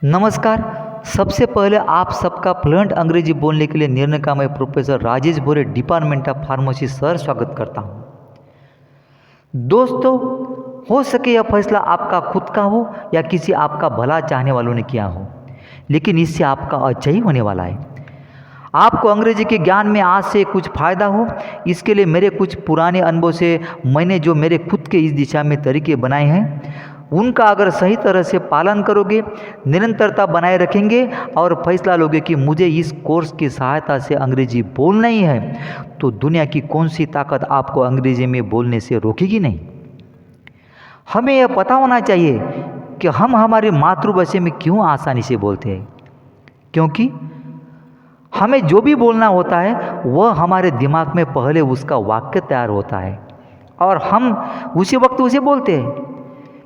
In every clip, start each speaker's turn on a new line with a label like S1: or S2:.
S1: नमस्कार। सबसे पहले आप सबका फ्लुएंट अंग्रेजी बोलने के लिए निर्णय का मैं professor Rajesh Bhore department of pharmacy sir स्वागत करता हूँ। दोस्तों, हो सके यह फैसला आपका खुद का हो या किसी आपका भला चाहने वालों ने किया हो, लेकिन इससे आपका अच्छा ही होने वाला है। आपको अंग्रेजी के ज्ञान में आज से कुछ फ़ायदा हो, इसके लिए मेरे कुछ पुराने अनुभव से मैंने जो मेरे खुद के इस दिशा में तरीके बनाए हैं, उनका अगर सही तरह से पालन करोगे, निरंतरता बनाए रखेंगे और फैसला लोगे कि मुझे इस कोर्स की सहायता से अंग्रेजी बोलना ही है, तो दुनिया की कौन सी ताकत आपको अंग्रेजी में बोलने से रोकेगी नहीं। हमें यह पता होना चाहिए कि हम हमारी मातृभाषा में क्यों आसानी से बोलते हैं, क्योंकि हमें जो भी बोलना होता है वह हमारे दिमाग में पहले उसका वाक्य तैयार होता है और हम उसी वक्त उसे बोलते हैं।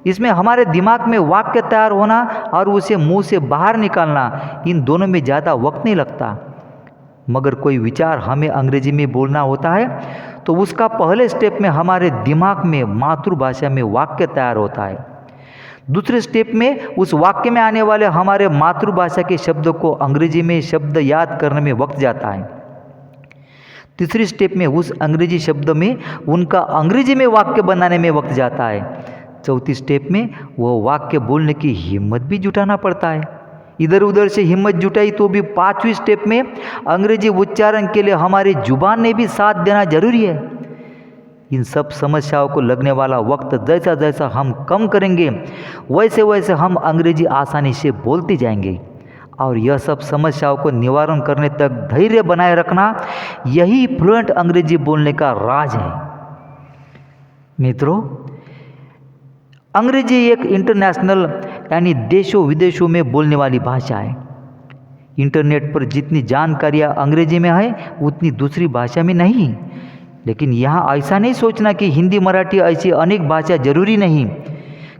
S1: इसमें हमारे दिमाग में वाक्य तैयार होना और उसे मुंह से बाहर निकालना, इन दोनों में ज़्यादा वक्त नहीं लगता। मगर कोई विचार हमें अंग्रेजी में बोलना होता है तो उसका पहले स्टेप में हमारे दिमाग में मातृभाषा में वाक्य तैयार होता है। दूसरे स्टेप में उस वाक्य में आने वाले हमारे मातृभाषा के शब्दों को अंग्रेजी में शब्द याद करने में वक्त जाता है। तीसरी स्टेप में उस अंग्रेजी शब्द में उनका अंग्रेजी में वाक्य बनाने में वक्त जाता है। चौथी स्टेप में वो वाक्य बोलने की हिम्मत भी जुटाना पड़ता है। इधर उधर से हिम्मत जुटाई तो भी पांचवी स्टेप में अंग्रेजी उच्चारण के लिए हमारी जुबान ने भी साथ देना जरूरी है। इन सब समस्याओं को लगने वाला वक्त जैसा जैसा हम कम करेंगे, वैसे वैसे हम अंग्रेजी आसानी से बोलते जाएंगे। और यह सब समस्याओं को निवारण करने तक धैर्य बनाए रखना, यही फ्लुएंट अंग्रेजी बोलने का राज है। मित्रों, अंग्रेजी एक इंटरनेशनल यानी देशों विदेशों में बोलने वाली भाषा है। इंटरनेट पर जितनी जानकारियाँ अंग्रेजी में है उतनी दूसरी भाषा में नहीं। लेकिन यहाँ ऐसा नहीं सोचना कि हिंदी मराठी ऐसी अनेक भाषा जरूरी नहीं,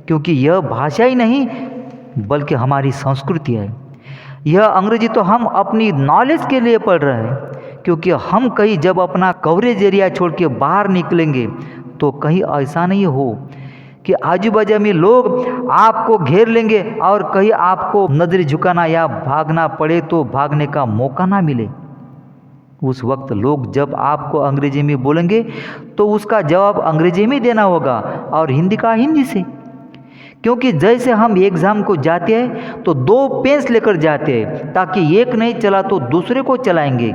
S1: क्योंकि यह भाषा ही नहीं बल्कि हमारी संस्कृति है। यह अंग्रेजी तो हम अपनी नॉलेज के लिए पढ़ रहे हैं, क्योंकि हम कहीं जब अपना कवरेज एरिया छोड़ के बाहर निकलेंगे तो कहीं ऐसा नहीं हो कि आजू बाजू में लोग आपको घेर लेंगे और कहीं आपको नजर झुकाना या भागना पड़े तो भागने का मौका ना मिले। उस वक्त लोग जब आपको अंग्रेजी में बोलेंगे तो उसका जवाब अंग्रेजी में देना होगा और हिंदी का हिंदी से। क्योंकि जैसे हम एग्ज़ाम को जाते हैं तो दो पेंस लेकर जाते हैं ताकि एक नहीं चला तो दूसरे को चलाएंगे।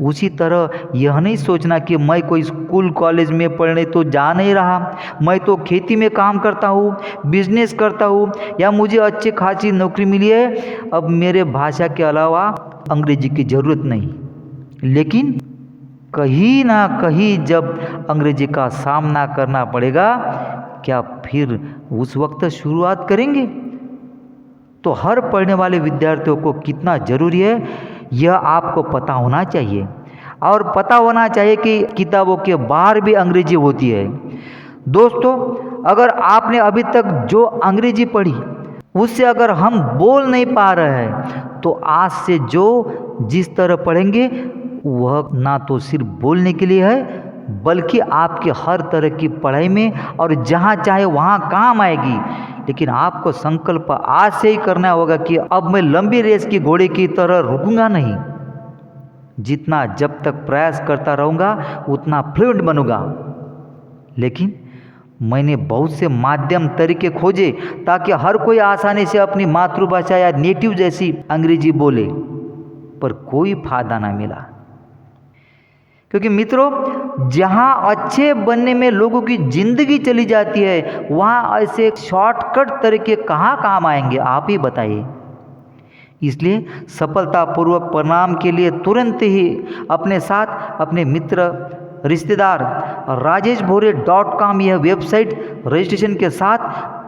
S1: उसी तरह यह नहीं सोचना कि मैं कोई स्कूल कॉलेज में पढ़ने तो जा नहीं रहा, मैं तो खेती में काम करता हूँ, बिजनेस करता हूँ, या मुझे अच्छी खासी नौकरी मिली है, अब मेरे भाषा के अलावा अंग्रेजी की ज़रूरत नहीं। लेकिन कहीं ना कहीं जब अंग्रेजी का सामना करना पड़ेगा, क्या फिर उस वक्त शुरुआत करेंगे? तो हर पढ़ने वाले विद्यार्थियों को कितना ज़रूरी है यह आपको पता होना चाहिए। और पता होना चाहिए कि किताबों के बाहर भी अंग्रेजी होती है। दोस्तों, अगर आपने अभी तक जो अंग्रेजी पढ़ी उससे अगर हम बोल नहीं पा रहे हैं तो आज से जो जिस तरह पढ़ेंगे वह ना तो सिर्फ बोलने के लिए है बल्कि आपके हर तरह की पढ़ाई में और जहाँ चाहे वहाँ काम आएगी। लेकिन आपको संकल्प आज से ही करना होगा कि अब मैं लंबी रेस की घोड़े की तरह रुकूंगा नहीं। जितना जब तक प्रयास करता रहूँगा उतना फ्लुएंट बनूंगा। लेकिन मैंने बहुत से माध्यम तरीके खोजे ताकि हर कोई आसानी से अपनी मातृभाषा या नेटिव जैसी अंग्रेजी बोले, पर कोई फायदा ना मिला। क्योंकि मित्रों, जहाँ अच्छे बनने में लोगों की जिंदगी चली जाती है वहाँ ऐसे शॉर्टकट तरीके कहाँ काम आएंगे, आप ही बताइए। इसलिए सफलतापूर्वक परिणाम के लिए तुरंत ही अपने साथ अपने मित्र रिश्तेदार rajeshbhore.com यह वेबसाइट रजिस्ट्रेशन के साथ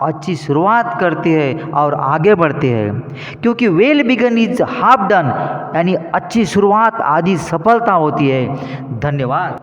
S1: अच्छी शुरुआत करते हैं और आगे बढ़ते हैं। क्योंकि well begun is half done, यानी अच्छी शुरुआत आधी सफलता होती है। धन्यवाद।